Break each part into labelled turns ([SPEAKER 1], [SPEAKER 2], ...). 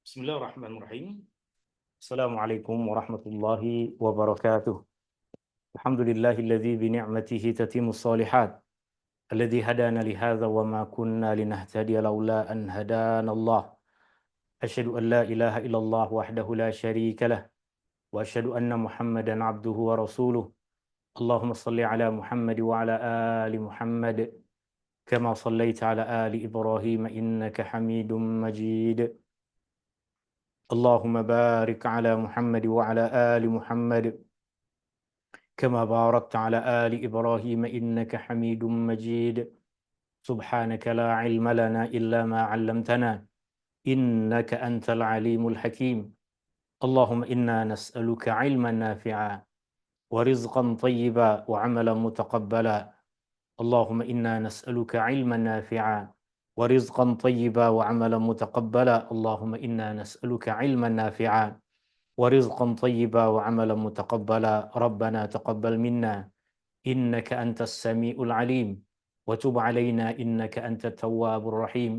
[SPEAKER 1] Bismillahirrahmanirrahim. Assalamualaikum warahmatullahi wabarakatuh. Alhamdulillahilladzi bi ni'matihi tatimmus shalihat. Alladzi hadana li hadza wa ma kunna linahtadiya laula an hadana Allah. Asyhadu an la ilaha illallah wahdahu la syarika lah wa asyhadu anna Muhammadan abduhu wa rasuluh. Allahumma salli ala Muhammad wa ala ali Muhammad kama sallaita ala ali Ibrahim innaka Hamidum Majid. اللهم بارك على محمد وعلى آل محمد كما باركت على آل إبراهيم إنك حميد مجيد سبحانك لا علم لنا إلا ما علمتنا إنك أنت العليم الحكيم اللهم إنا نسألك علما نافعا ورزقا طيبا وعملا متقبلا اللهم إنا نسألك علما نافعا ورزقا طيبا وعملا متقبلا اللهم إنا نسألك علما نافعا ورزقا طيبا وعملا متقبلا ربنا تقبل منا إنك أنت السميع العليم وتب علينا إنك أنت التواب الرحيم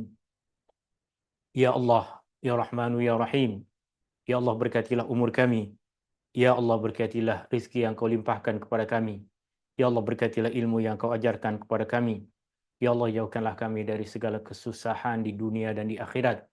[SPEAKER 1] يا الله يا رحمن يا رحيم يا الله berkatilah umur kami Ya Allah berkatilah rizki yang kau limpahkan kepada kami Ya Allah berkatilah ilmu yang kau ajarkan kepada kami Ya Allah jauhkanlah kami dari segala kesusahan di dunia dan di akhirat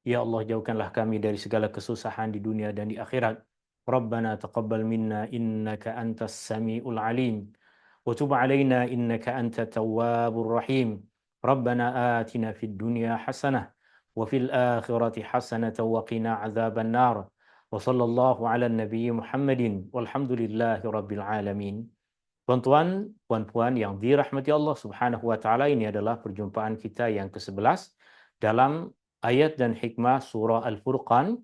[SPEAKER 1] Ya Allah jauhkanlah kami dari segala kesusahan di dunia dan di akhirat. Rabbana taqabbal minna innaka antas samiul alim. Wa tub alaina innaka antat tawwabur rahim. Rabbana atina fid dunya hasanah wa fil akhirati hasanah wa qina azaban nar. Wa sallallahu ala nabi Muhammadin walhamdulillahi rabbil alamin. Tuan-tuan, puan-puan yang dirahmati Allah Subhanahu wa taala, ini adalah perjumpaan kita yang ke-11 dalam ayat dan hikmah surah Al-Furqan.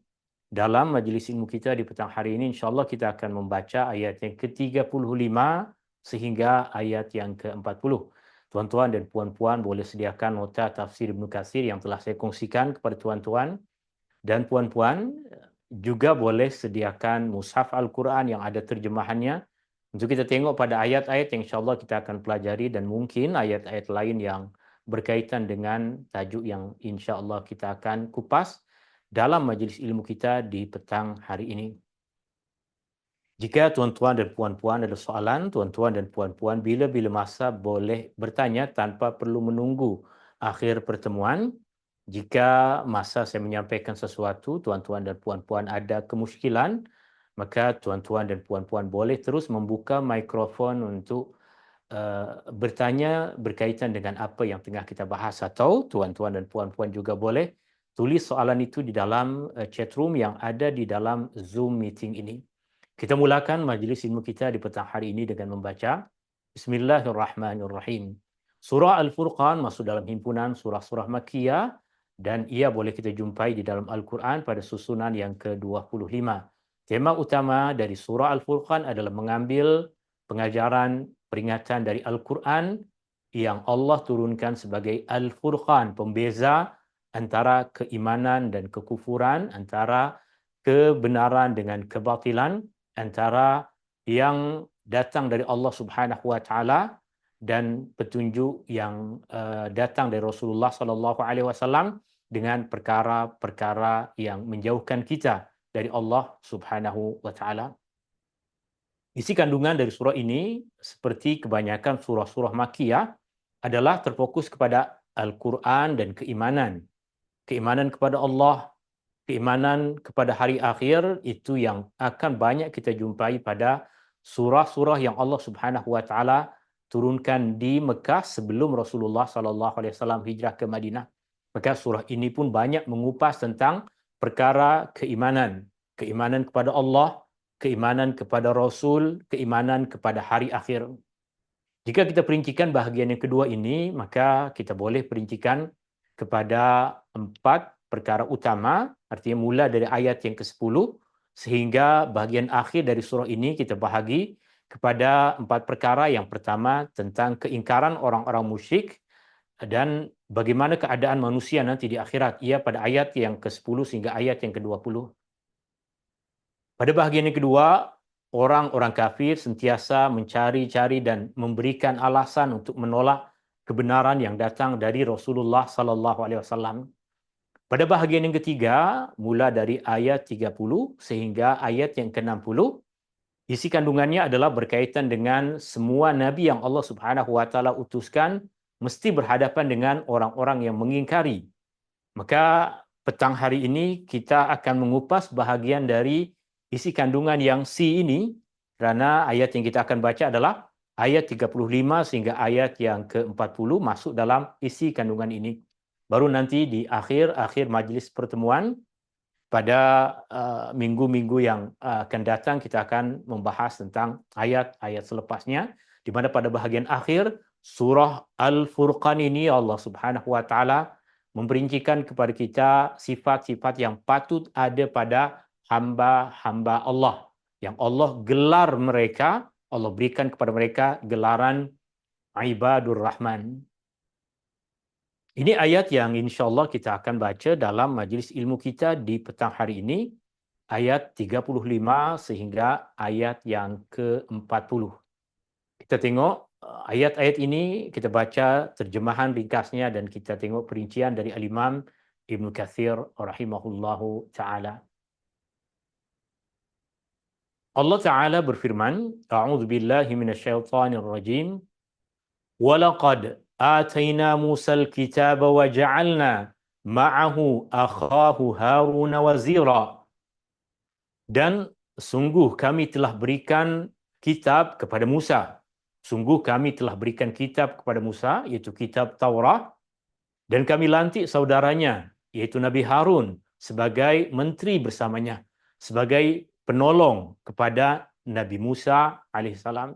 [SPEAKER 1] Dalam majlis ilmu kita di petang hari ini, insyaAllah kita akan membaca ayat yang ke-35 sehingga ayat yang ke-40. Tuan-tuan dan puan-puan boleh sediakan nota tafsir Ibnu Katsir yang telah saya kongsikan kepada tuan-tuan. Dan puan-puan juga boleh sediakan mushaf Al-Quran yang ada terjemahannya untuk kita tengok pada ayat-ayat yang insyaAllah kita akan pelajari dan mungkin ayat-ayat lain yang berkaitan dengan tajuk yang insyaAllah kita akan kupas dalam majlis ilmu kita di petang hari ini. Jika tuan-tuan dan puan-puan ada soalan, tuan-tuan dan puan-puan bila-bila masa boleh bertanya tanpa perlu menunggu akhir pertemuan. Jika masa saya menyampaikan sesuatu, tuan-tuan dan puan-puan ada kemusykilan, maka tuan-tuan dan puan-puan boleh terus membuka mikrofon untuk bertanya berkaitan dengan apa yang tengah kita bahas, atau tuan-tuan dan puan-puan juga boleh tulis soalan itu di dalam chat room yang ada di dalam Zoom meeting ini. Kita mulakan majlis ilmu kita di petang hari ini dengan membaca Bismillahirrahmanirrahim. Surah Al-Furqan masuk dalam himpunan surah-surah Makkiyah dan ia boleh kita jumpai di dalam Al-Quran pada susunan yang ke-25. Tema utama dari surah Al-Furqan adalah mengambil pengajaran peringatan dari Al-Quran yang Allah turunkan sebagai Al-Furqan, pembeza antara keimanan dan kekufuran, antara kebenaran dengan kebatilan, antara yang datang dari Allah Subhanahu wa taala dan petunjuk yang datang dari Rasulullah sallallahu alaihi wasallam dengan perkara-perkara yang menjauhkan kita dari Allah Subhanahu wa taala. Isi kandungan dari surah ini seperti kebanyakan surah-surah Makkiyah adalah terfokus kepada Al-Quran dan keimanan. Keimanan kepada Allah, keimanan kepada hari akhir, itu yang akan banyak kita jumpai pada surah-surah yang Allah Subhanahu wa taala turunkan di Mekah sebelum Rasulullah sallallahu alaihi wasallam hijrah ke Madinah. Maka surah ini pun banyak mengupas tentang perkara keimanan, keimanan kepada Allah, keimanan kepada Rasul, keimanan kepada hari akhir. Jika kita perincikan bahagian yang kedua ini, maka kita boleh perincikan kepada 4 perkara utama, artinya mula dari ayat yang ke-10 sehingga bahagian akhir dari surah ini kita bahagi kepada 4 perkara. Yang pertama tentang keingkaran orang-orang musyrik dan bagaimana keadaan manusia nanti di akhirat, ia pada ayat yang ke-10 sehingga ayat yang ke-20. Pada bahagian yang kedua, orang-orang kafir sentiasa mencari-cari dan memberikan alasan untuk menolak kebenaran yang datang dari Rasulullah sallallahu alaihi wasallam. Pada bahagian yang ketiga, mula dari ayat 30 sehingga ayat yang ke-60, isi kandungannya adalah berkaitan dengan semua nabi yang Allah Subhanahu wa taala utuskan mesti berhadapan dengan orang-orang yang mengingkari. Maka petang hari ini kita akan mengupas bahagian dari isi kandungan yang C ini, kerana ayat yang kita akan baca adalah ayat 35 sehingga ayat yang ke-40 masuk dalam isi kandungan ini. Baru nanti di akhir majlis pertemuan pada minggu-minggu yang akan datang kita akan membahas tentang ayat-ayat selepasnya, di mana pada bahagian akhir surah Al-Furqan ini Allah Subhanahu wa taala memperincikan kepada kita sifat-sifat yang patut ada pada hamba-hamba Allah, yang Allah gelar mereka, Allah berikan kepada mereka gelaran Ibadur Rahman. Ini ayat yang insya-Allah kita akan baca dalam majlis ilmu kita di petang hari ini, ayat 35 sehingga ayat yang ke-40. Kita tengok ayat-ayat ini, kita baca terjemahan ringkasnya dan kita tengok perincian dari Al-Imam Ibn Kathir rahimahullahu ta'ala. Allah Ta'ala berfirman, A'udzu billahi minasyaitonir rajim. وَلَقَدْ آتَيْنَا مُوسَى الْكِتَابَ وَجَعَلْنَا مَعَهُ أَخَاهُ هَارُونَ وَزِيرًا. Dan sungguh kami telah berikan kitab kepada Musa. Sungguh kami telah berikan kitab kepada Musa, iaitu kitab Taurat, dan kami lantik saudaranya, iaitu Nabi Harun, sebagai menteri bersamanya, sebagai penolong kepada Nabi Musa alaihissalam.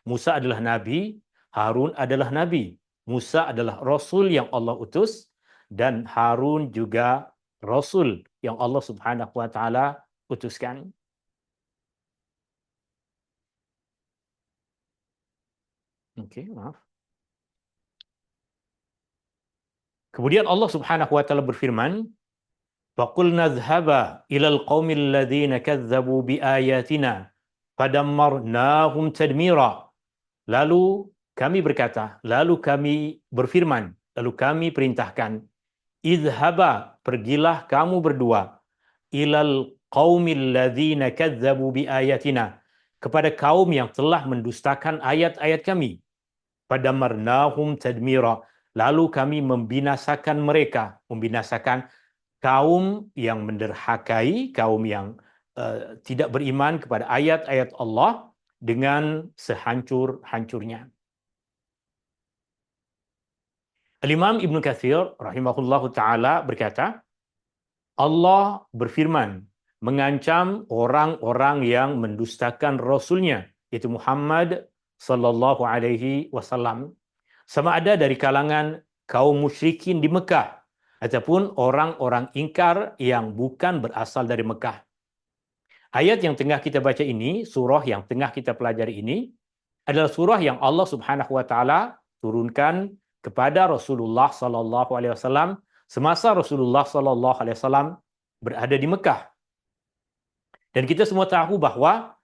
[SPEAKER 1] Musa adalah Nabi, Harun adalah Nabi. Musa adalah Rasul yang Allah utus, dan Harun juga Rasul yang Allah Subhanahu wa taala utuskan. Okey, maaf. Kemudian Allah Subhanahu wa taala berfirman, فَقُلْنَا اذْهَبَا إِلَى الْقَوْمِ الَّذِينَ كَذَّبُوا بِآيَاتِنَا فَدَمَّرْنَاهُمْ تَدْمِيرًا. Lalu kami berkata, lalu kami berfirman, lalu kami perintahkan, idhaba, pergilah kamu berdua, ilal qaumil ladzina kadzabu biayatina, kepada kaum yang telah mendustakan ayat-ayat kami. Fadamarnahum tadmira, lalu kami membinasakan mereka, membinasakan kaum yang menderhakai, kaum yang tidak beriman kepada ayat-ayat Allah dengan sehancur-hancurnya. Al-Imam Ibn Kathir rahimahullahu ta'ala berkata, Allah berfirman mengancam orang-orang yang mendustakan Rasulnya, iaitu Muhammad sallallahu alaihi wasallam, sama ada dari kalangan kaum musyrikin di Mekah ataupun orang-orang ingkar yang bukan berasal dari Mekah. Ayat yang tengah kita baca ini, surah yang tengah kita pelajari ini, adalah surah yang Allah Subhanahu wa taala turunkan kepada Rasulullah sallallahu alaihi wasallam semasa Rasulullah sallallahu alaihi wasallam berada di Mekah. Dan kita semua tahu bahawa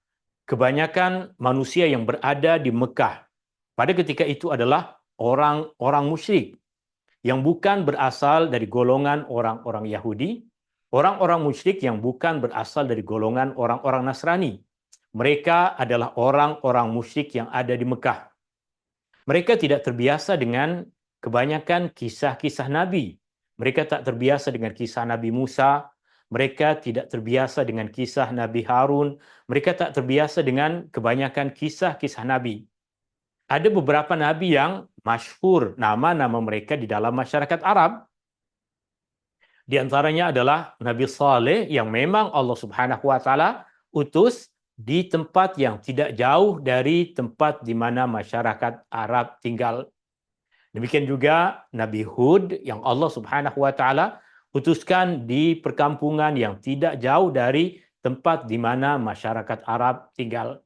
[SPEAKER 1] kebanyakan manusia yang berada di Mekah pada ketika itu adalah orang-orang musyrik yang bukan berasal dari golongan orang-orang Yahudi, orang-orang musyrik yang bukan berasal dari golongan orang-orang Nasrani. Mereka adalah orang-orang musyrik yang ada di Mekah. Mereka tidak terbiasa dengan kebanyakan kisah-kisah Nabi. Mereka tak terbiasa dengan kisah Nabi Musa. Mereka tidak terbiasa dengan kisah Nabi Harun. Mereka tak terbiasa dengan kebanyakan kisah-kisah Nabi. Ada beberapa Nabi yang masyhur nama-nama mereka di dalam masyarakat Arab. Di antaranya adalah Nabi Saleh yang memang Allah Subhanahu wa taala utus di tempat yang tidak jauh dari tempat di mana masyarakat Arab tinggal. Demikian juga Nabi Hud yang Allah Subhanahu wa taala utuskan di perkampungan yang tidak jauh dari tempat di mana masyarakat Arab tinggal.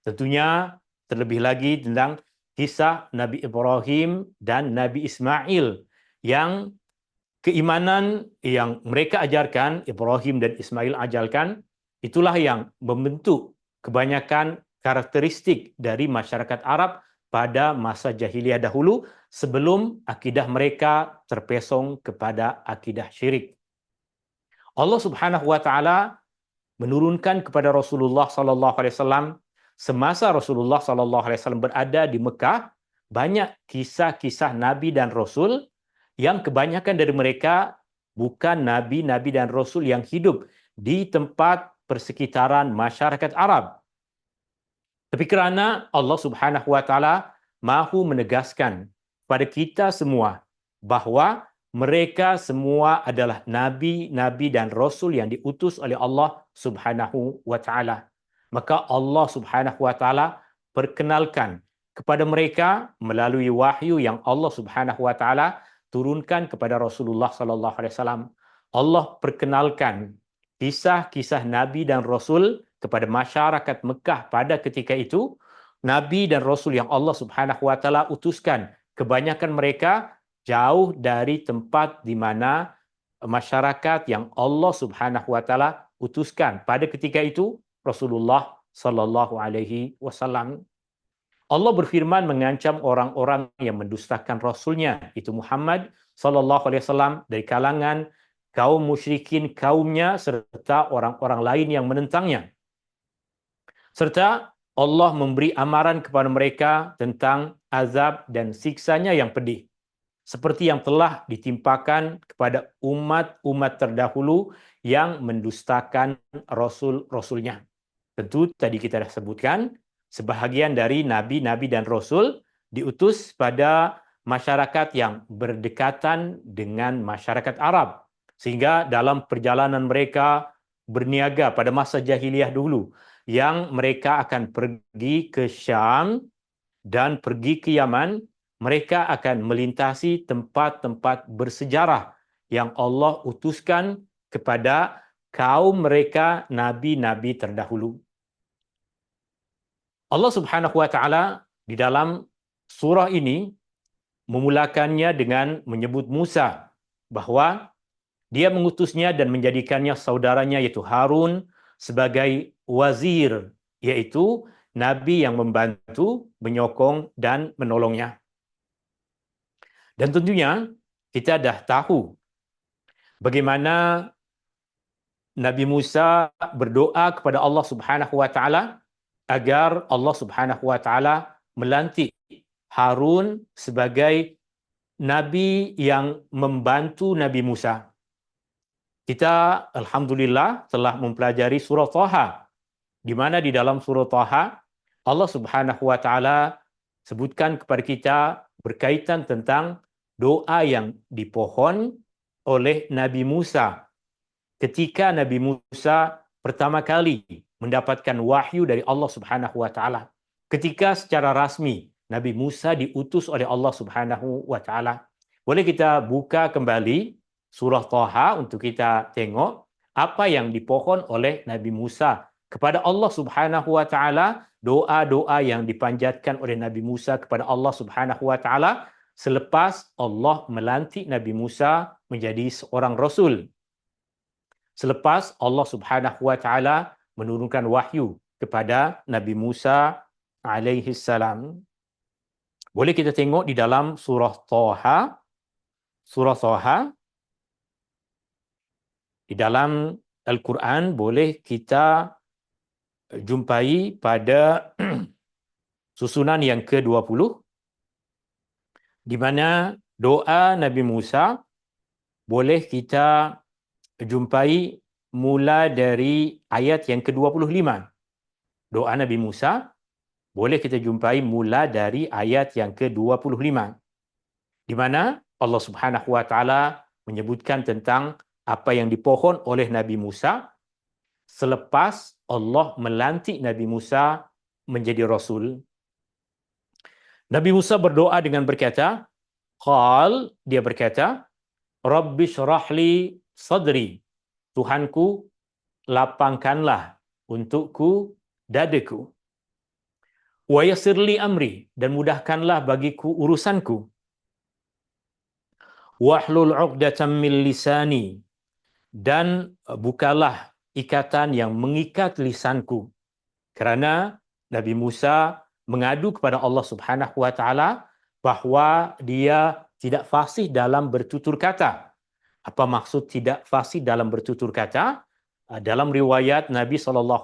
[SPEAKER 1] Tentunya terlebih lagi tentang kisah Nabi Ibrahim dan Nabi Ismail yang keimanan yang mereka ajarkan, Ibrahim dan Ismail ajarkan, itulah yang membentuk kebanyakan karakteristik dari masyarakat Arab pada masa jahiliyah dahulu sebelum akidah mereka terpesong kepada akidah syirik. Allah Subhanahu wa taala menurunkan kepada Rasulullah sallallahu alaihi wasallam semasa Rasulullah sallallahu alaihi wasallam berada di Mekah banyak kisah-kisah nabi dan rasul yang kebanyakan dari mereka bukan nabi-nabi dan rasul yang hidup di tempat persekitaran masyarakat Arab. Tapi kerana Allah Subhanahu wa taala mahu menegaskan pada kita semua bahawa mereka semua adalah nabi-nabi dan rasul yang diutus oleh Allah Subhanahu wa taala. Maka Allah Subhanahu wa taala perkenalkan kepada mereka melalui wahyu yang Allah Subhanahu wa taala turunkan kepada Rasulullah sallallahu alaihi wasallam. Allah perkenalkan kisah-kisah nabi dan rasul kepada masyarakat Mekah pada ketika itu. Nabi dan rasul yang Allah Subhanahu wa taala utuskan, kebanyakan mereka jauh dari tempat di mana masyarakat yang Allah Subhanahu wa taala utuskan pada ketika itu, Rasulullah sallallahu alaihi wasallam. Allah berfirman mengancam orang-orang yang mendustakan rasulnya, itu Muhammad sallallahu alaihi wasallam, dari kalangan kaum musyrikin kaumnya serta orang-orang lain yang menentangnya. Serta Allah memberi amaran kepada mereka tentang azab dan siksanya yang pedih, seperti yang telah ditimpakan kepada umat-umat terdahulu yang mendustakan rasul-rasulnya. Tentu tadi kita dah sebutkan, sebahagian dari nabi-nabi dan rasul diutus pada masyarakat yang berdekatan dengan masyarakat Arab. Sehingga dalam perjalanan mereka berniaga pada masa jahiliyah dulu, yang mereka akan pergi ke Syam dan pergi ke Yaman, mereka akan melintasi tempat-tempat bersejarah yang Allah utuskan kepada kaum mereka nabi-nabi terdahulu. Allah Subhanahu wa taala di dalam surah ini memulakannya dengan menyebut Musa bahawa dia mengutusnya dan menjadikannya saudaranya iaitu Harun sebagai wazir, iaitu nabi yang membantu, menyokong dan menolongnya. Dan tentunya kita dah tahu bagaimana Nabi Musa berdoa kepada Allah Subhanahu wa taala agar Allah Subhanahu wa taala melantik Harun sebagai nabi yang membantu Nabi Musa. Kita alhamdulillah telah mempelajari surah Thaha, di mana di dalam surah Thaha Allah Subhanahu wa taala sebutkan kepada kita berkaitan tentang doa yang dipohon oleh Nabi Musa ketika Nabi Musa pertama kali mendapatkan wahyu dari Allah Subhanahu wa taala. Ketika secara rasmi Nabi Musa diutus oleh Allah Subhanahu wa taala. Boleh kita buka kembali surah Thaha untuk kita tengok apa yang dipohon oleh Nabi Musa kepada Allah Subhanahu wa taala, doa-doa yang dipanjatkan oleh Nabi Musa kepada Allah Subhanahu wa taala selepas Allah melantik Nabi Musa menjadi seorang rasul. Selepas Allah Subhanahu wa taala menurunkan wahyu kepada Nabi Musa alaihi salam. Boleh kita tengok di dalam surah Thaha. Surah Thaha di dalam Al-Quran boleh kita jumpai pada susunan yang ke-20, di mana doa Nabi Musa boleh kita jumpai mula dari ayat yang ke-25. Doa Nabi Musa boleh kita jumpai mula dari ayat yang ke-25, di mana Allah Subhanahu wa taala menyebutkan tentang apa yang dipohon oleh Nabi Musa selepas Allah melantik Nabi Musa menjadi rasul. Nabi Musa berdoa dengan berkata, dia berkata, Rabbi syrahli sadri, Tuhanku, lapangkanlah untukku dadaku. Wa yassirli amri, dan mudahkanlah bagiku urusanku. Wahlul 'uqdatam min lisani, dan bukalah ikatan yang mengikat lisanku. Kerana Nabi Musa mengadu kepada Allah Subhanahu wa taala bahawa dia tidak fasih dalam bertutur kata. Apa maksud tidak fasih dalam bertutur kata? Dalam riwayat Nabi SAW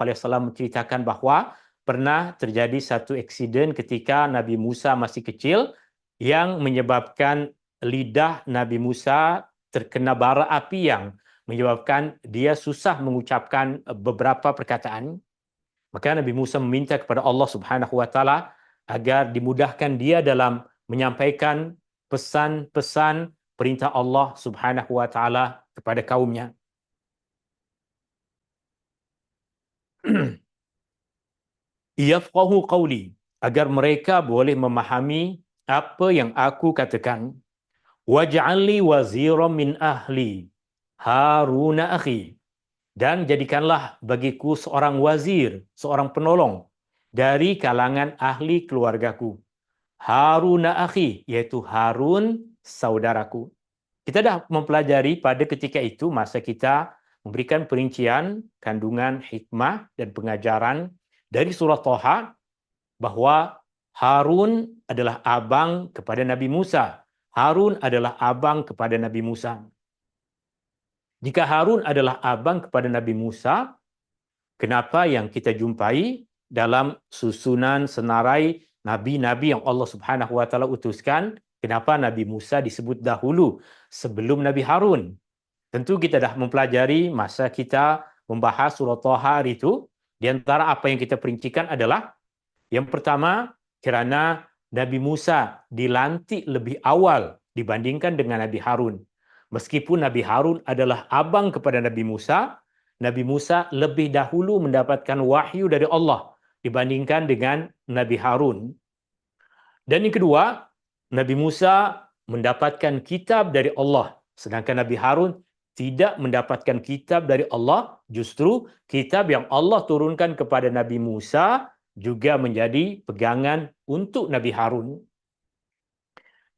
[SPEAKER 1] menceritakan bahwa pernah terjadi satu eksiden ketika Nabi Musa masih kecil yang menyebabkan lidah Nabi Musa terkena bara api yang menyebabkan dia susah mengucapkan beberapa perkataan. Maka Nabi Musa meminta kepada Allah Subhanahu wa taala agar dimudahkan dia dalam menyampaikan pesan-pesan perintah Allah Subhanahu wa taala kepada kaumnya. Yafqahu qawli, agar mereka boleh memahami apa yang aku katakan. Waj'alni waziran min ahli Haruna akhi, dan jadikanlah bagiku seorang wazir, seorang penolong dari kalangan ahli keluargaku. Haruna akhi, yaitu Harun saudaraku. Kita dah mempelajari pada ketika itu masa kita memberikan perincian kandungan hikmah dan pengajaran dari surah Thaha bahwa Harun adalah abang kepada Nabi Musa. Harun adalah abang kepada Nabi Musa. Jika Harun adalah abang kepada Nabi Musa, kenapa yang kita jumpai dalam susunan senarai nabi-nabi yang Allah Subhanahu wa taala utuskan, kenapa Nabi Musa disebut dahulu sebelum Nabi Harun? Tentu kita dah mempelajari masa kita membahas surah Thaha itu, di antara apa yang kita perincikan adalah yang pertama, kerana Nabi Musa dilantik lebih awal dibandingkan dengan Nabi Harun. Meskipun Nabi Harun adalah abang kepada Nabi Musa lebih dahulu mendapatkan wahyu dari Allah dibandingkan dengan Nabi Harun. Dan yang kedua, Nabi Musa mendapatkan kitab dari Allah, sedangkan Nabi Harun tidak mendapatkan kitab dari Allah. Justru kitab yang Allah turunkan kepada Nabi Musa juga menjadi pegangan untuk Nabi Harun.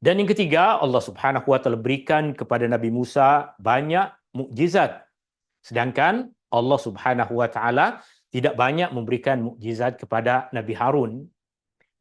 [SPEAKER 1] Dan yang ketiga, Allah Subhanahu wa taala berikan kepada Nabi Musa banyak mukjizat. Sedangkan Allah Subhanahu wa taala tidak banyak memberikan mukjizat kepada Nabi Harun.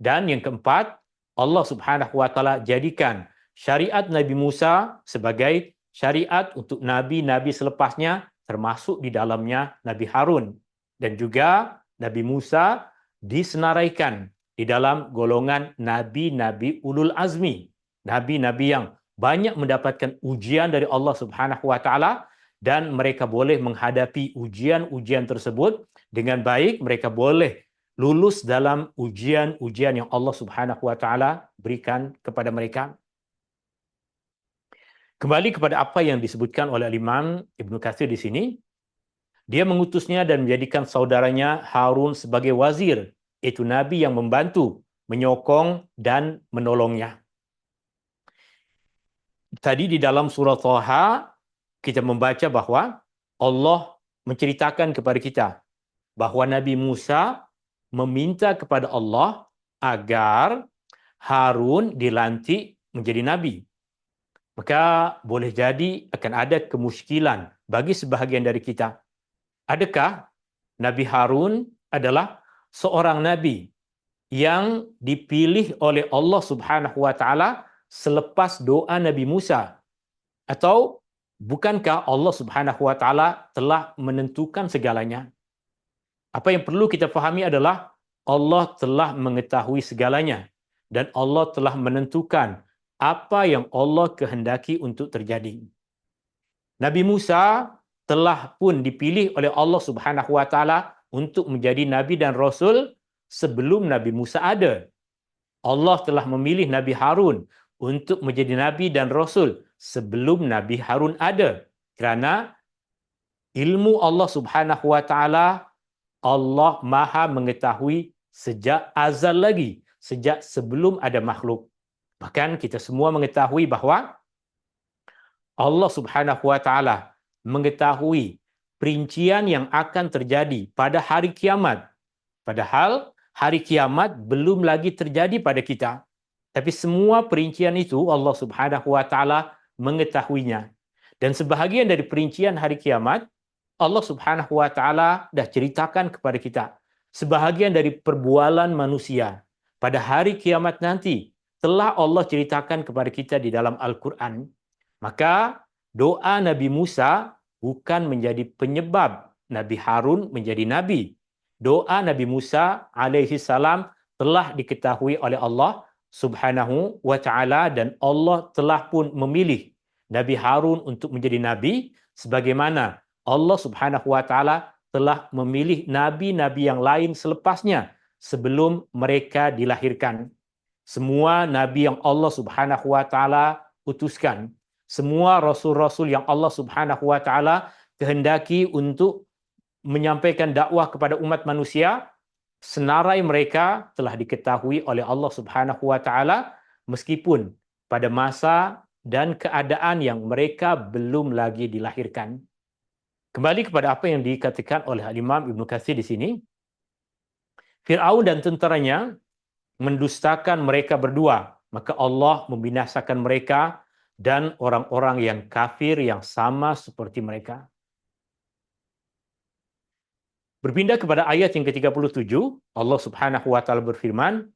[SPEAKER 1] Dan yang keempat, Allah Subhanahu wa taala jadikan syariat Nabi Musa sebagai syariat untuk nabi-nabi selepasnya, termasuk di dalamnya Nabi Harun. Dan juga Nabi Musa disenaraikan di dalam golongan nabi-nabi ulul azmi, nabi-nabi yang banyak mendapatkan ujian dari Allah Subhanahu wa taala, dan mereka boleh menghadapi ujian-ujian tersebut dengan baik. Mereka boleh lulus dalam ujian-ujian yang Allah Subhanahu wa taala berikan kepada mereka. Kembali kepada apa yang disebutkan oleh Imam Ibn Katsir di sini, dia mengutusnya dan menjadikan saudaranya Harun sebagai wazir, itu nabi yang membantu, menyokong dan menolongnya. Tadi di dalam surah Thaha kita membaca bahwa Allah menceritakan kepada kita bahwa Nabi Musa meminta kepada Allah agar Harun dilantik menjadi nabi. Maka boleh jadi akan ada kemusykilan bagi sebahagian dari kita. Adakah Nabi Harun adalah seorang nabi yang dipilih oleh Allah Subhanahu wa taala selepas doa Nabi Musa? Atau bukankah Allah Subhanahu wa taala telah menentukan segalanya? Apa yang perlu kita fahami adalah Allah telah mengetahui segalanya dan Allah telah menentukan apa yang Allah kehendaki untuk terjadi. Nabi Musa telah pun dipilih oleh Allah Subhanahu wa taala untuk menjadi nabi dan rasul sebelum Nabi Musa ada. Allah telah memilih Nabi Harun untuk menjadi nabi dan rasul sebelum Nabi Harun ada. Kerana ilmu Allah Subhanahu wa taala, Allah Maha mengetahui sejak azal lagi, sejak sebelum ada makhluk. Bahkan kita semua mengetahui bahawa Allah Subhanahu wa taala mengetahui perincian yang akan terjadi pada hari kiamat. Padahal hari kiamat belum lagi terjadi pada kita. Tapi semua perincian itu Allah Subhanahu wa taala mengetahuinya. Dan sebahagian dari perincian hari kiamat Allah Subhanahu wa taala dah ceritakan kepada kita. Sebahagian dari perbualan manusia pada hari kiamat nanti telah Allah ceritakan kepada kita di dalam Al-Quran. Maka Doa Nabi Musa bukan menjadi penyebab Nabi Harun menjadi nabi. Doa Nabi Musa alaihi salam telah diketahui oleh Allah Subhanahu wa taala, dan Allah telah pun memilih Nabi Harun untuk menjadi nabi sebagaimana Allah Subhanahu wa taala telah memilih nabi-nabi yang lain selepasnya sebelum mereka dilahirkan. Semua nabi yang Allah Subhanahu wa taala utuskan, semua rasul-rasul yang Allah Subhanahu wa taala kehendaki untuk menyampaikan dakwah kepada umat manusia, senarai mereka telah diketahui oleh Allah Subhanahu wa taala meskipun pada masa dan keadaan yang mereka belum lagi dilahirkan. Kembali kepada apa yang dikatakan oleh Imam Ibnu Katsir di sini, Firaun dan tentaranya mendustakan mereka berdua, maka Allah membinasakan mereka dan orang-orang yang kafir yang sama seperti mereka. Berpindah kepada ayat yang ke-37, Allah Subhanahu wa taala berfirman,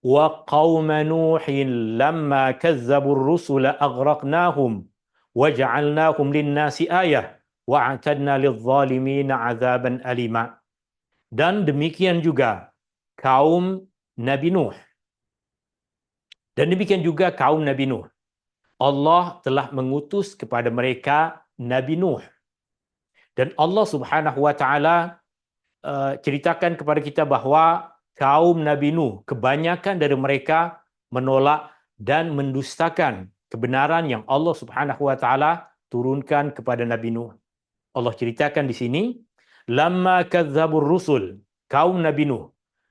[SPEAKER 1] "Wa qauma Nuhin lamma kazzabur rusula aghraqnahum wa ja'alnahum lin-nasi ayah wa a'tadna lidh-dhalimin 'adzaban alima." Dan demikian juga kaum Nabi Nuh. Dan demikian juga kaum Nabi Nuh. Allah telah mengutus kepada mereka Nabi Nuh. Dan Allah Subhanahu wa taala ceritakan kepada kita bahwa kaum Nabi Nuh, kebanyakan dari mereka menolak dan mendustakan kebenaran yang Allah Subhanahu wa taala turunkan kepada Nabi Nuh. Allah ceritakan di sini, lamma kadzabur rusul, kaum Nabi Nuh,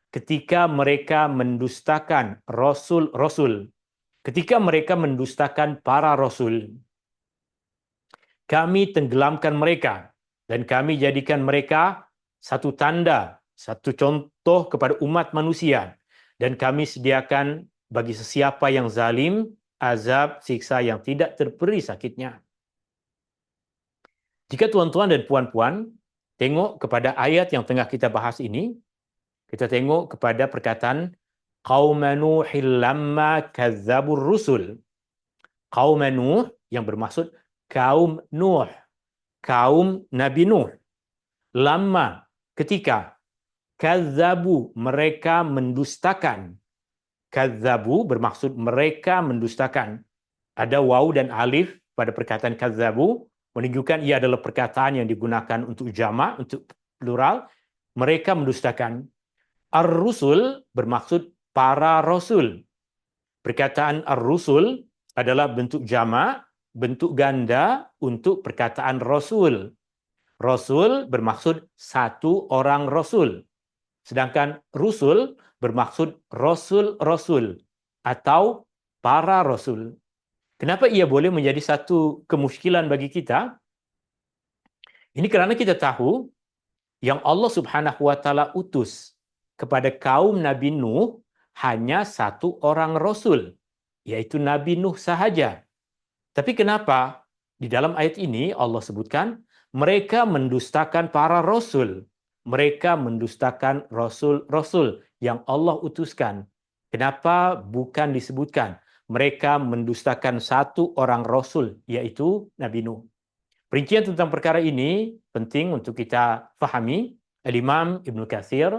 [SPEAKER 1] ketika mereka mendustakan rasul-rasul, ketika mereka mendustakan para rasul, kami tenggelamkan mereka dan kami jadikan mereka satu tanda, satu contoh kepada umat manusia, dan kami sediakan bagi sesiapa yang zalim azab siksa yang tidak terperi sakitnya. Jika tuan-tuan dan puan-puan tengok kepada ayat yang tengah kita bahas ini, kita tengok kepada perkataan qaum Nuhil lamma kazzabur rusul. Kaum Nuh yang bermaksud kaum Nuh, kaum Nabi Nuh. Lama, ketika, kazzabu, mereka mendustakan. Kazzabu bermaksud mereka mendustakan. Ada waw dan alif pada perkataan kazzabu, menunjukkan ia adalah perkataan yang digunakan untuk jamak, untuk plural. Mereka mendustakan. Ar-rusul bermaksud para rasul. Perkataan ar-rusul adalah bentuk jamak, bentuk ganda untuk perkataan rasul. Rasul bermaksud satu orang rasul. Sedangkan rusul bermaksud rasul-rasul atau para rasul. Kenapa ia boleh menjadi satu kemusykilan bagi kita? Ini kerana kita tahu yang Allah Subhanahu wa taala utus kepada kaum Nabi Nuh hanya satu orang rasul, yaitu Nabi Nuh sahaja. Tapi kenapa di dalam ayat ini Allah sebutkan mereka mendustakan para rasul. Mereka mendustakan rasul-rasul yang Allah utuskan. Kenapa bukan disebutkan mereka mendustakan satu orang rasul, yaitu Nabi Nuh? Perincian tentang perkara ini penting untuk kita fahami. Al-Imam Ibnu Katsir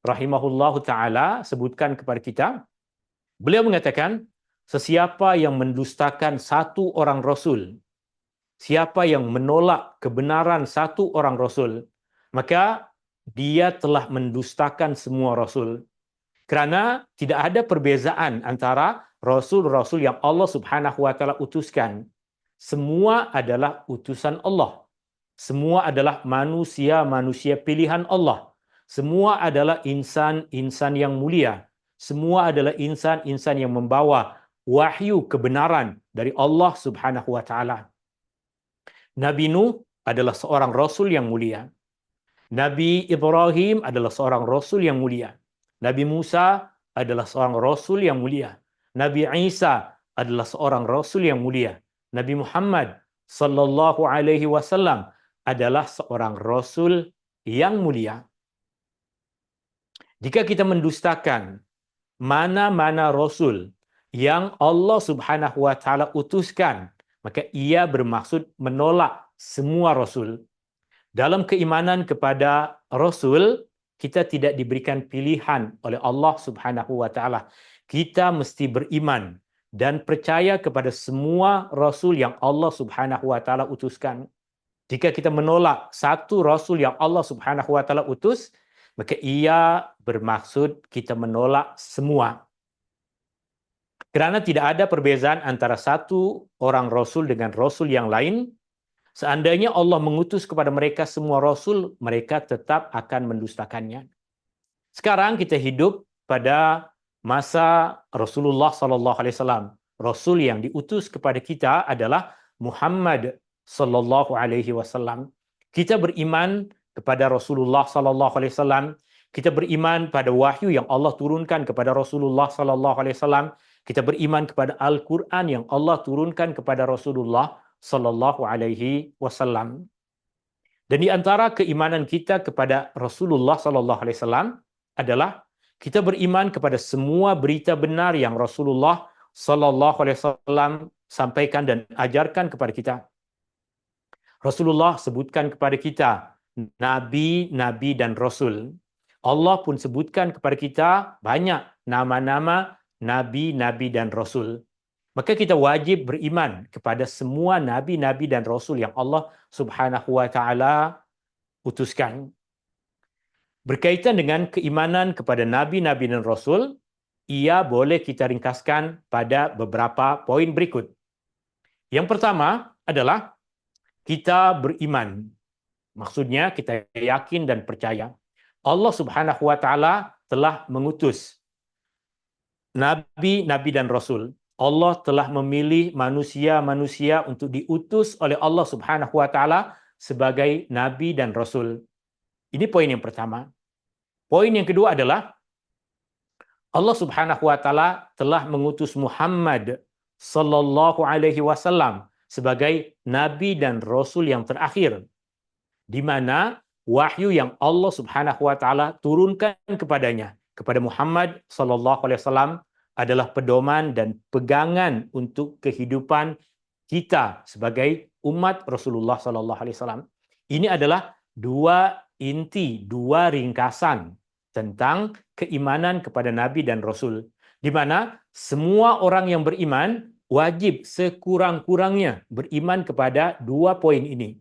[SPEAKER 1] rahimahullahu taala sebutkan kepada kita, beliau mengatakan, sesiapa yang mendustakan satu orang rasul, siapa yang menolak kebenaran satu orang rasul, maka dia telah mendustakan semua rasul. Kerana tidak ada perbezaan antara rasul-rasul yang Allah Subhanahu wa taala utuskan. Semua adalah utusan Allah. Semua adalah manusia-manusia pilihan Allah. Semua adalah insan-insan yang mulia. Semua adalah insan-insan yang membawa wahyu kebenaran dari Allah Subhanahu wa taala. Nabi Nuh adalah seorang rasul yang mulia. Nabi Ibrahim adalah seorang rasul yang mulia. Nabi Musa adalah seorang rasul yang mulia. Nabi Isa adalah seorang rasul yang mulia. Nabi Muhammad sallallahu alaihi wasallam adalah seorang rasul yang mulia. Jika kita mendustakan mana-mana rasul yang Allah Subhanahu wa taala utuskan, maka ia bermaksud menolak semua rasul. Dalam keimanan kepada rasul, kita tidak diberikan pilihan oleh Allah Subhanahu wa taala. Kita mesti beriman dan percaya kepada semua rasul yang Allah Subhanahu wa taala utuskan. Jika kita menolak satu rasul yang Allah Subhanahu wa taala utus, maka ia bermaksud kita menolak semua. Kerana tidak ada perbezaan antara satu orang rasul dengan rasul yang lain. Seandainya Allah mengutus kepada mereka semua rasul, mereka tetap akan mendustakannya. Sekarang kita hidup pada masa Rasulullah sallallahu alaihi wasallam. Rasul yang diutus kepada kita adalah Muhammad sallallahu alaihi wasallam. Kita beriman kepada Rasulullah sallallahu alaihi wasallam. Kita beriman pada wahyu yang Allah turunkan kepada Rasulullah sallallahu alaihi wasallam. Kita beriman kepada Al-Qur'an yang Allah turunkan kepada Rasulullah sallallahu alaihi wasallam. Dan di antara keimanan kita kepada Rasulullah sallallahu alaihi wasallam adalah kita beriman kepada semua berita benar yang Rasulullah sallallahu alaihi wasallam sampaikan dan ajarkan kepada kita. Rasulullah sebutkan kepada kita nabi, nabi dan rasul. Allah pun sebutkan kepada kita banyak nama-nama nabi, nabi dan rasul. Maka kita wajib beriman kepada semua nabi-nabi dan rasul yang Allah Subhanahu wa taala utuskan. Berkaitan dengan keimanan kepada nabi-nabi dan rasul, ia boleh kita ringkaskan pada beberapa poin berikut. Yang pertama adalah kita beriman. Maksudnya kita yakin dan percaya Allah Subhanahu wa taala telah mengutus nabi-nabi dan rasul. Allah telah memilih manusia-manusia untuk diutus oleh Allah Subhanahu wa taala sebagai nabi dan rasul. Ini poin yang pertama. Poin yang kedua adalah Allah Subhanahu wa taala telah mengutus Muhammad sallallahu alaihi wasallam sebagai nabi dan rasul yang terakhir, di mana wahyu yang Allah Subhanahu wa taala turunkan kepadanya, kepada Muhammad sallallahu alaihi wasallam, adalah pedoman dan pegangan untuk kehidupan kita sebagai umat Rasulullah sallallahu alaihi wasallam. Ini adalah dua inti, dua ringkasan tentang keimanan kepada nabi dan rasul, di mana semua orang yang beriman wajib sekurang-kurangnya beriman kepada dua poin ini.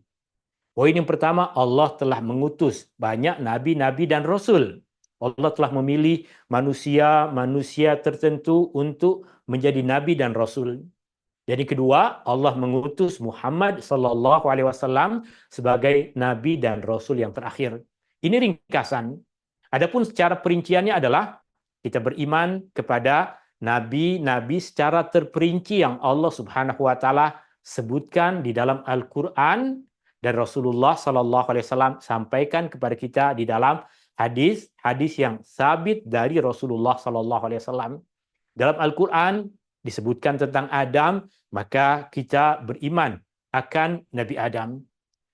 [SPEAKER 1] Poin yang pertama, Allah telah mengutus banyak nabi-nabi dan rasul. Allah telah memilih manusia-manusia tertentu untuk menjadi nabi dan rasul. Jadi kedua, Allah mengutus Muhammad sallallahu alaihi wasallam sebagai nabi dan rasul yang terakhir. Ini ringkasan. Adapun secara perinciannya adalah kita beriman kepada nabi-nabi secara terperinci yang Allah Subhanahu wa taala sebutkan di dalam Al-Qur'an dan Rasulullah sallallahu alaihi wasallam sampaikan kepada kita di dalam hadis yang sabit dari Rasulullah sallallahu alaihi wasallam. Dalam Al-Qur'an disebutkan tentang Adam, maka kita beriman akan Nabi Adam.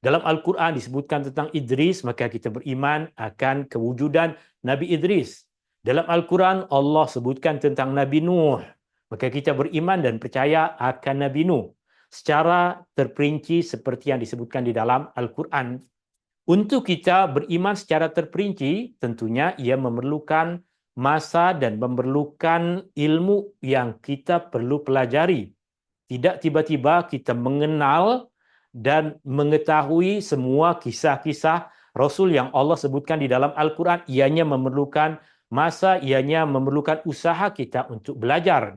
[SPEAKER 1] Dalam Al-Qur'an disebutkan tentang Idris, maka kita beriman akan kewujudan Nabi Idris. Dalam Al-Qur'an Allah sebutkan tentang Nabi Nuh, maka kita beriman dan percaya akan Nabi Nuh secara terperinci seperti yang disebutkan di dalam Al-Qur'an. Untuk kita beriman secara terperinci, tentunya ia memerlukan masa dan memerlukan ilmu yang kita perlu pelajari. Tidak tiba-tiba kita mengenal dan mengetahui semua kisah-kisah Rasul yang Allah sebutkan di dalam Al-Quran. Ianya memerlukan masa, ianya memerlukan usaha kita untuk belajar.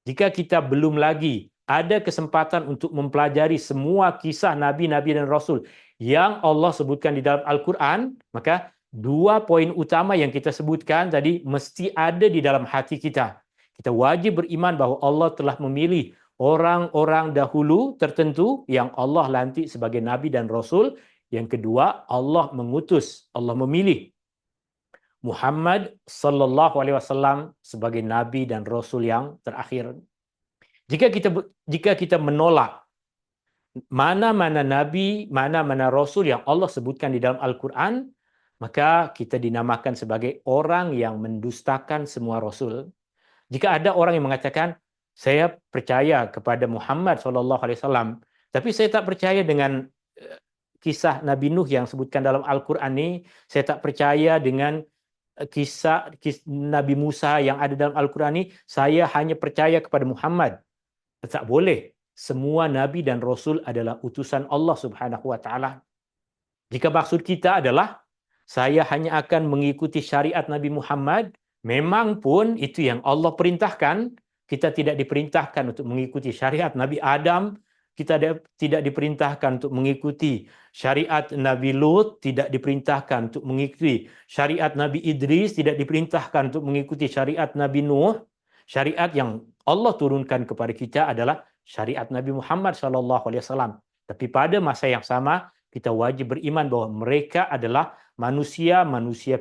[SPEAKER 1] Jika kita belum lagi ada kesempatan untuk mempelajari semua kisah Nabi-Nabi dan Rasul yang Allah sebutkan di dalam Al-Quran, maka dua poin utama yang kita sebutkan tadi mesti ada di dalam hati kita. Kita wajib beriman bahwa Allah telah memilih orang-orang dahulu tertentu yang Allah lantik sebagai Nabi dan Rasul. Yang kedua, Allah mengutus, Allah memilih Muhammad sallallahu alaihi wasallam sebagai Nabi dan Rasul yang terakhir. Jika kita menolak mana-mana nabi, mana-mana rasul yang Allah sebutkan di dalam Al-Quran, maka kita dinamakan sebagai orang yang mendustakan semua rasul. Jika ada orang yang mengatakan, Saya percaya kepada Muhammad SAW, tapi saya tak percaya dengan kisah Nabi Nuh yang sebutkan dalam Al-Quran ini. Saya tak percaya dengan kisah Nabi Musa yang ada dalam Al-Quran ini. Saya hanya percaya kepada Muhammad. Tak boleh. Semua Nabi dan Rasul adalah utusan Allah Subhanahu Wa Taala. Jika maksud kita adalah saya hanya akan mengikuti syariat Nabi Muhammad, memang pun itu yang Allah perintahkan. Kita tidak diperintahkan untuk mengikuti syariat Nabi Adam, kita tidak diperintahkan untuk mengikuti syariat Nabi Lut, tidak diperintahkan untuk mengikuti syariat Nabi Idris, tidak diperintahkan untuk mengikuti syariat Nabi Nuh. Syariat yang Allah turunkan kepada kita adalah syariat Nabi Muhammad SAW. Tapi pada masa yang sama, kita wajib beriman bahwa mereka adalah manusia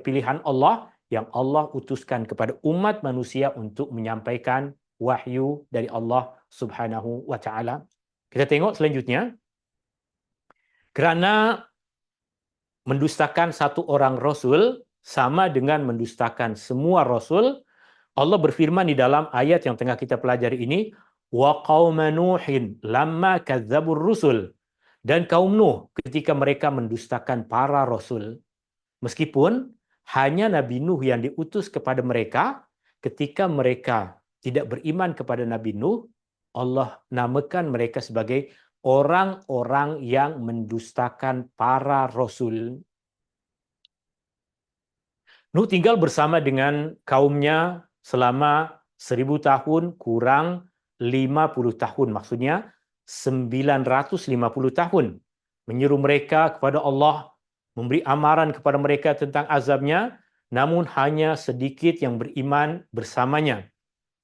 [SPEAKER 1] pilihan Allah yang Allah utuskan kepada umat manusia untuk menyampaikan wahyu dari Allah Subhanahu wa taala. Kita tengok selanjutnya. Kerana mendustakan satu orang rasul sama dengan mendustakan semua rasul, Allah berfirman di dalam ayat yang tengah kita pelajari ini, wa qauma nuhin lamma kadzdzabur rusul, dan kaum Nuh ketika mereka mendustakan para rasul. Meskipun hanya Nabi Nuh yang diutus kepada mereka, ketika mereka tidak beriman kepada Nabi Nuh, Allah namakan mereka sebagai orang-orang yang mendustakan para rasul. Nuh tinggal bersama dengan kaumnya selama 1000 tahun kurang 50 tahun. Maksudnya 950 tahun. Menyeru mereka kepada Allah, memberi amaran kepada mereka tentang azabnya, namun hanya sedikit yang beriman bersamanya.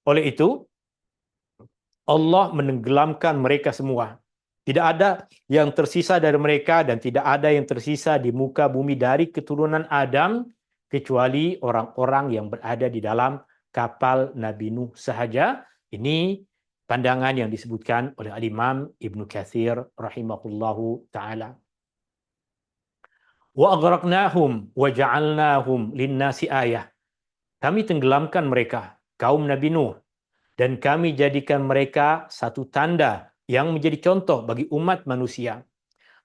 [SPEAKER 1] Oleh itu, Allah menenggelamkan mereka semua. Tidak ada yang tersisa dari mereka dan tidak ada yang tersisa di muka bumi dari keturunan Adam kecuali orang-orang yang berada di dalam kapal Nabi Nuh sahaja. Ini pandangan yang disebutkan oleh Al-Imam Ibn Katsir rahimahullahu ta'ala. Wa aghraqnahum wa ja'alnahum lin-nasi ayah. Kami tenggelamkan mereka, kaum Nabi Nuh, dan kami jadikan mereka satu tanda yang menjadi contoh bagi umat manusia.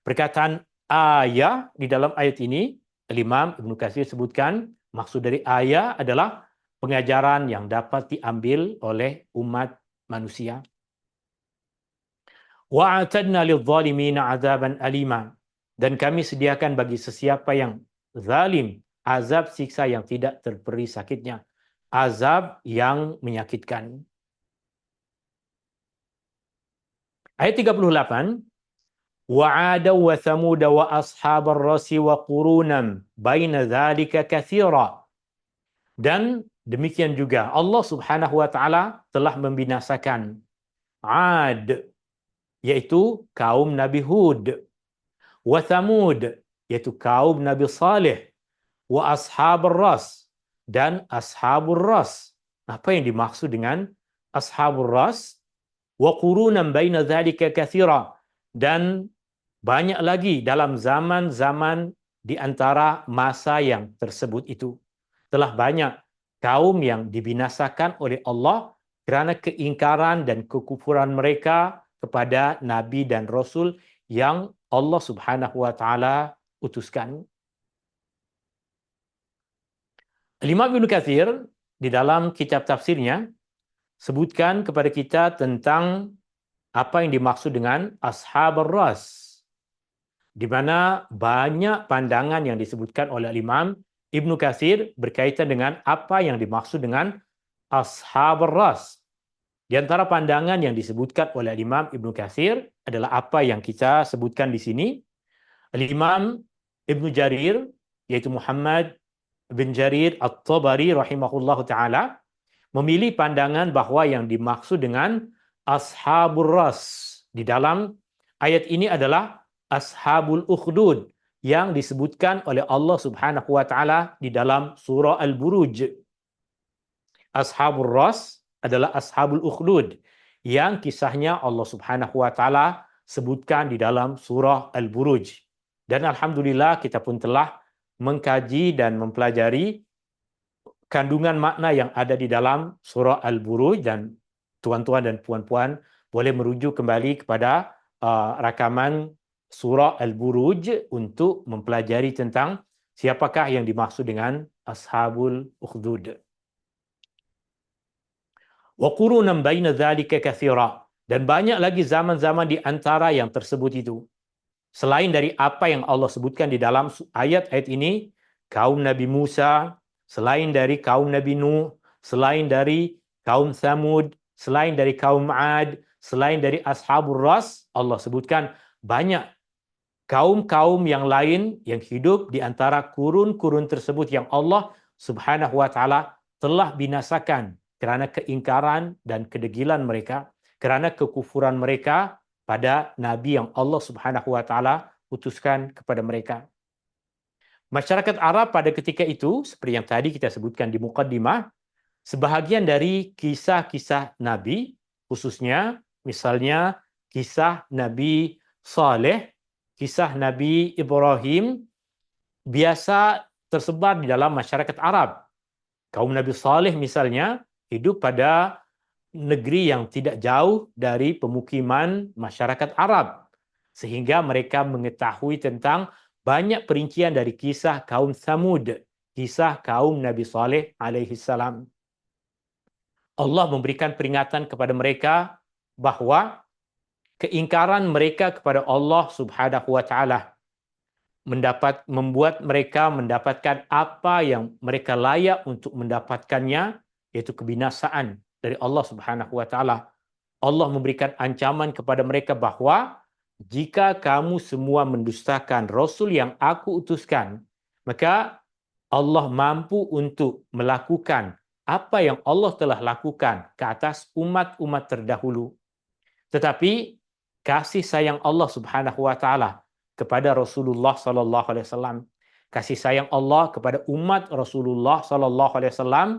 [SPEAKER 1] Perkataan ayah di dalam ayat ini, Imam Ibn Katsir sebutkan, maksud dari ayah adalah pengajaran yang dapat diambil oleh umat manusia. وَأَعْتَدْنَا لِلظَّالِمِينَ عَذَابًا أَلِيمًا. Dan kami sediakan bagi sesiapa yang zalim, azab siksa yang tidak terperi sakitnya. Azab yang menyakitkan. Ayat 38. وَعَادًا وَثَمُودَ وَأَصْحَابَ الرَّسِّ وَقُرُونًا بَيْنَ ذَلِكَ كَثِيرًا. Dan demikian juga Allah Subhanahu wa taala telah membinasakan Ad, yaitu kaum Nabi Hud, wa Thamud, yaitu kaum Nabi Saleh, wa Ashabur Ras, dan Ashabur Ras. Apa yang dimaksud dengan Ashabur Ras? Wa qurunan baina dzalika katsira, dan banyak lagi dalam zaman-zaman di antara masa yang tersebut itu. Telah banyak kaum yang dibinasakan oleh Allah kerana keingkaran dan kekufuran mereka kepada Nabi dan Rasul yang Allah Subhanahu wa taala utuskan. Imam Ibn Katsir di dalam kitab tafsirnya sebutkan kepada kita tentang apa yang dimaksud dengan Ashabur Ras, di mana banyak pandangan yang disebutkan oleh Imam Ibn Katsir berkaitan dengan apa yang dimaksud dengan Ashabur Ras. Di antara pandangan yang disebutkan oleh Imam Ibn Katsir adalah apa yang kita sebutkan di sini. Imam Ibn Jarir, yaitu Muhammad bin Jarir At-Tabari rahimahullahu ta'ala, memilih pandangan bahawa yang dimaksud dengan Ashabur Ras di dalam ayat ini adalah Ashabul Ukhdud yang disebutkan oleh Allah Subhanahu wa taala di dalam surah Al-Buruj. Ashabur Ras adalah Ashabul Ukhdud yang kisahnya Allah Subhanahu wa taala sebutkan di dalam surah Al-Buruj. Dan alhamdulillah kita pun telah mengkaji dan mempelajari kandungan makna yang ada di dalam surah Al-Buruj, dan tuan-tuan dan puan-puan boleh merujuk kembali kepada rakaman surah Al-Buruj untuk mempelajari tentang siapakah yang dimaksud dengan Ashabul Ukhdud. Wa qurunan baina dzalika katsira, dan banyak lagi zaman-zaman di antara yang tersebut itu. Selain dari apa yang Allah sebutkan di dalam ayat-ayat ini, kaum Nabi Musa, selain dari kaum Nabi Nuh, selain dari kaum Thamud, selain dari kaum Ad, selain dari Ashabur Ras, Allah sebutkan banyak kaum-kaum yang lain yang hidup di antara kurun-kurun tersebut yang Allah Subhanahu wa taala telah binasakan kerana keingkaran dan kedegilan mereka, kerana kekufuran mereka pada nabi yang Allah Subhanahu wa taala utuskan kepada mereka. Masyarakat Arab pada ketika itu, seperti yang tadi kita sebutkan di muqaddimah, sebahagian dari kisah-kisah nabi, khususnya misalnya kisah Nabi Saleh, kisah Nabi Ibrahim, biasa tersebar di dalam masyarakat Arab. Kaum Nabi Saleh misalnya hidup pada negeri yang tidak jauh dari pemukiman masyarakat Arab, sehingga mereka mengetahui tentang banyak perincian dari kisah kaum Thamud, kisah kaum Nabi Saleh alaihi salam. Allah memberikan peringatan kepada mereka bahawa keingkaran mereka kepada Allah Subhanahu wa taala membuat mereka mendapatkan apa yang mereka layak untuk mendapatkannya, yaitu kebinasaan dari Allah Subhanahu wa taala. Allah memberikan ancaman kepada mereka bahawa jika kamu semua mendustakan Rasul yang aku utuskan, maka Allah mampu untuk melakukan apa yang Allah telah lakukan ke atas umat-umat terdahulu. Tetapi kasih sayang Allah Subhanahu wa taala kepada Rasulullah sallallahu alaihi wasallam, kasih sayang Allah kepada umat Rasulullah sallallahu alaihi wasallam,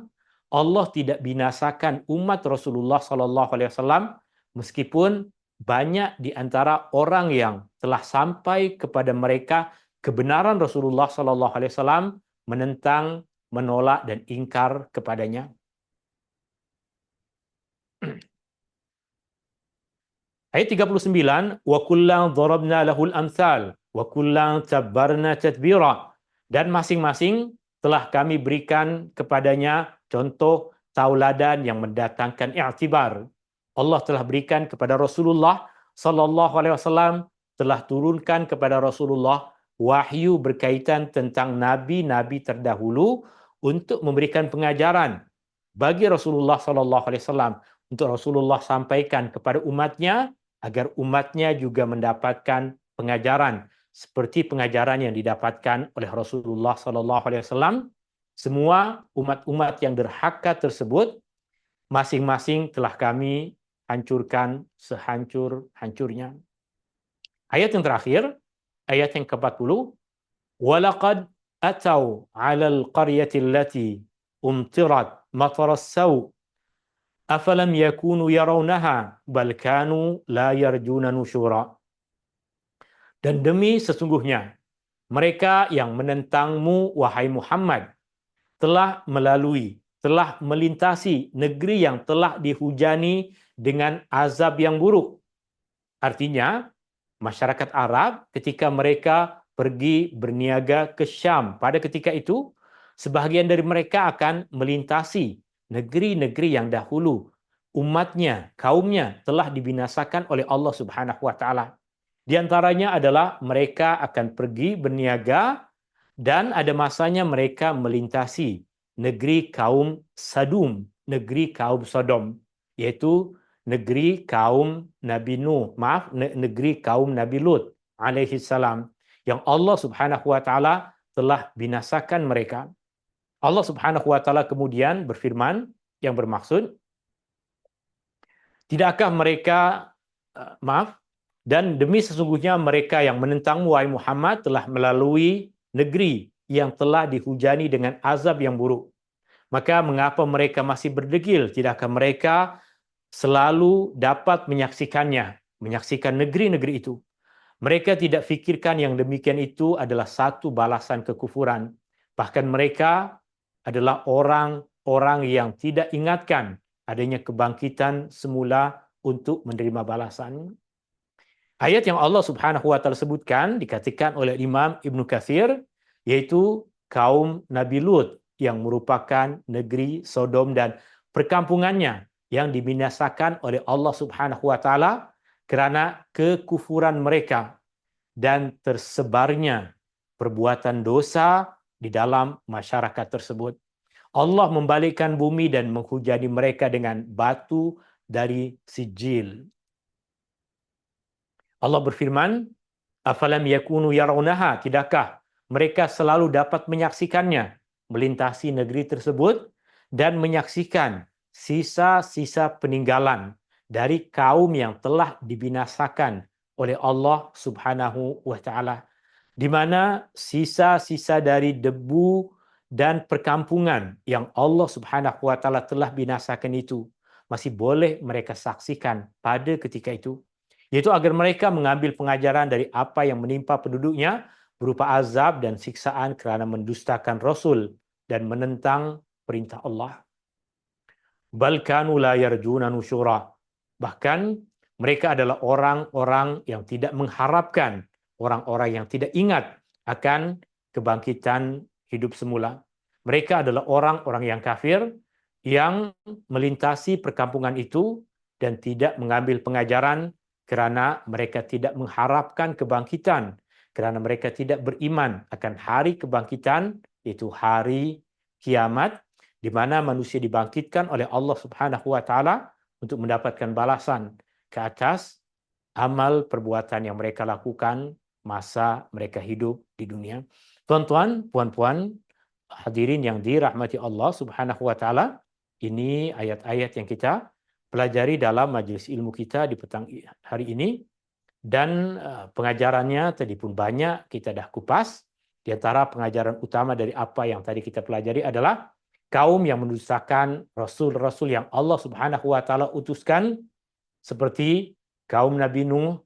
[SPEAKER 1] Allah tidak binasakan umat Rasulullah sallallahu alaihi wasallam meskipun banyak di antara orang yang telah sampai kepada mereka kebenaran Rasulullah sallallahu alaihi wasallam menentang, menolak dan ingkar kepadanya. Ayat 39, wa kullan darabna lahul amsal wa kullan tabbarna tatbira, dan masing-masing telah kami berikan kepadanya contoh tauladan yang mendatangkan i'tibar. Allah telah berikan kepada Rasulullah sallallahu alaihi wasallam, telah turunkan kepada Rasulullah wahyu berkaitan tentang nabi-nabi terdahulu untuk memberikan pengajaran bagi Rasulullah sallallahu alaihi wasallam, untuk Rasulullah sampaikan kepada umatnya agar umatnya juga mendapatkan pengajaran seperti pengajaran yang didapatkan oleh Rasulullah sallallahu alaihi wasallam. Semua umat-umat yang derhaka tersebut masing-masing telah kami hancurkan sehancur-hancurnya. Ayat yang terakhir, ayat yang ke-40, walaqad atau 'alal qaryati allati umtirat matar as-saw afalam yakunu yarawnaha bal kanu la yarjuna nusyura. Dan demi sesungguhnya mereka yang menentangmu wahai Muhammad telah melintasi negeri yang telah dihujani dengan azab yang buruk. Artinya masyarakat Arab ketika mereka pergi berniaga ke Syam pada ketika itu, sebahagian dari mereka akan melintasi negeri-negeri yang dahulu umatnya, kaumnya telah dibinasakan oleh Allah Subhanahu wa taala. Di antaranya adalah mereka akan pergi berniaga dan ada masanya mereka melintasi negeri kaum Sadum, negeri kaum Sodom, yaitu negeri kaum Nabi Nuh, negeri kaum Nabi Lut alaihi salam, yang Allah Subhanahu wa taala telah binasakan mereka. Allah Subhanahu wa taala kemudian berfirman yang bermaksud, tidakkah mereka dan demi sesungguhnya mereka yang menentangmu wahai Muhammad telah melalui negeri yang telah dihujani dengan azab yang buruk. Maka mengapa mereka masih berdegil? Tidakkah mereka selalu dapat menyaksikannya, menyaksikan negeri-negeri itu? Mereka tidak fikirkan yang demikian itu adalah satu balasan kekufuran. Bahkan mereka adalah orang-orang yang tidak ingatkan adanya kebangkitan semula untuk menerima balasan. Ayat yang Allah Subhanahu wa taala sebutkan dikatakan oleh Imam Ibnu Katsir, yaitu kaum Nabi Lut yang merupakan negeri Sodom dan perkampungannya yang dibinasakan oleh Allah Subhanahu wa taala karena kekufuran mereka dan tersebarnya perbuatan dosa di dalam masyarakat tersebut. Allah membalikkan bumi dan menghujani mereka dengan batu dari sijil. Allah berfirman, "Afalam yakunu yarawnaha?" Tidakkah mereka selalu dapat menyaksikannya, melintasi negeri tersebut dan menyaksikan sisa-sisa peninggalan dari kaum yang telah dibinasakan oleh Allah Subhanahu wa taala, di mana sisa-sisa dari debu dan perkampungan yang Allah Subhanahu wa taala telah binasakan itu masih boleh mereka saksikan pada ketika itu, yaitu agar mereka mengambil pengajaran dari apa yang menimpa penduduknya berupa azab dan siksaan kerana mendustakan Rasul dan menentang perintah Allah. Bal kanu la yarjuna nusyura. Bahkan mereka adalah orang-orang yang tidak mengharapkan, orang-orang yang tidak ingat akan kebangkitan hidup semula. Mereka adalah orang-orang yang kafir yang melintasi perkampungan itu dan tidak mengambil pengajaran kerana mereka tidak mengharapkan kebangkitan, kerana mereka tidak beriman akan hari kebangkitan, yaitu hari kiamat, di mana manusia dibangkitkan oleh Allah Subhanahu wa taala untuk mendapatkan balasan ke atas amal perbuatan yang mereka lakukan masa mereka hidup di dunia. Tuan-tuan, puan-puan, hadirin yang dirahmati Allah Subhanahu wa taala, ini ayat-ayat yang kita pelajari dalam majelis ilmu kita di petang hari ini, dan pengajarannya tadi pun banyak kita dah kupas. Di antara pengajaran utama dari apa yang tadi kita pelajari adalah kaum yang mendustakan rasul-rasul yang Allah Subhanahu wa taala utuskan, seperti kaum Nabi Nuh,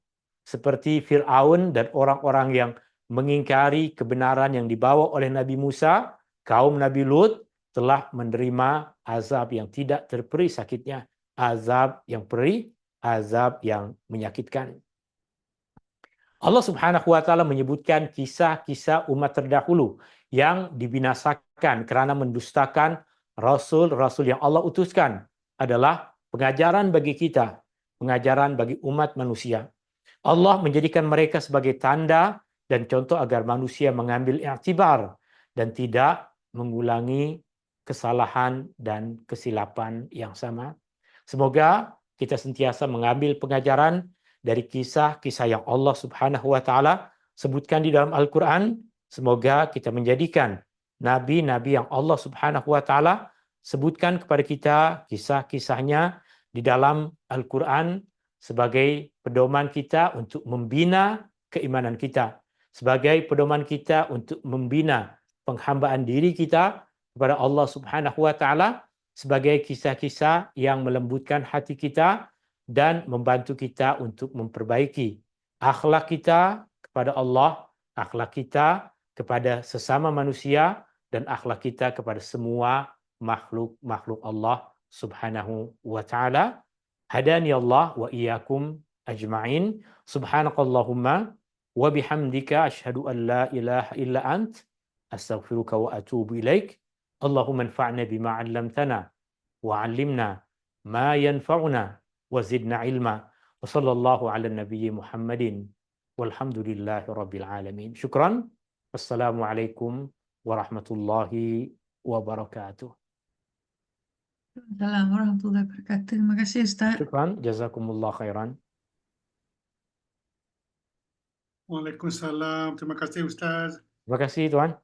[SPEAKER 1] seperti Firaun dan orang-orang yang mengingkari kebenaran yang dibawa oleh Nabi Musa. Kaum Nabi Lut telah menerima azab yang tidak terperi sakitnya, azab yang perih, azab yang menyakitkan. Allah Subhanahu wa taala menyebutkan kisah-kisah umat terdahulu yang dibinasakan kerana mendustakan rasul-rasul yang Allah utuskan adalah pengajaran bagi kita, pengajaran bagi umat manusia. Allah menjadikan mereka sebagai tanda dan contoh agar manusia mengambil iktibar dan tidak mengulangi kesalahan dan kesilapan yang sama. Semoga kita sentiasa mengambil pengajaran dari kisah-kisah yang Allah Subhanahu wa taala sebutkan di dalam Al-Quran. Semoga kita menjadikan nabi-nabi yang Allah Subhanahu wa taala sebutkan kepada kita kisah-kisahnya di dalam Al-Quran sebagai pedoman kita untuk membina keimanan kita, sebagai pedoman kita untuk membina penghambaan diri kita kepada Allah Subhanahu wa taala, sebagai kisah-kisah yang melembutkan hati kita dan membantu kita untuk memperbaiki akhlak kita kepada Allah, akhlak kita kepada sesama manusia, dan akhlak kita kepada semua makhluk-makhluk Allah Subhanahu wa taala. Hadani Allah wa iyyakum ajma'in. Subhanakallahumma wa bihamdika asyhadu an la ilaha illa ant astaghfiruka wa atubu ilaik. Allahumma anfa'na bima 'allamtana wa 'allimna ma yanfa'una وزدنا علما وصلى الله على النبي محمد والحمد لله رب العالمين. شكرا. السلام عليكم ورحمة الله وبركاته.
[SPEAKER 2] Assalamualaikum warahmatullahi wabarakatuh. Terima kasih Ustaz.
[SPEAKER 1] شكرا. جزاكم الله خيرا.
[SPEAKER 3] Waalaikumsalam. Terima kasih Ustaz.
[SPEAKER 1] Terima kasih tuan.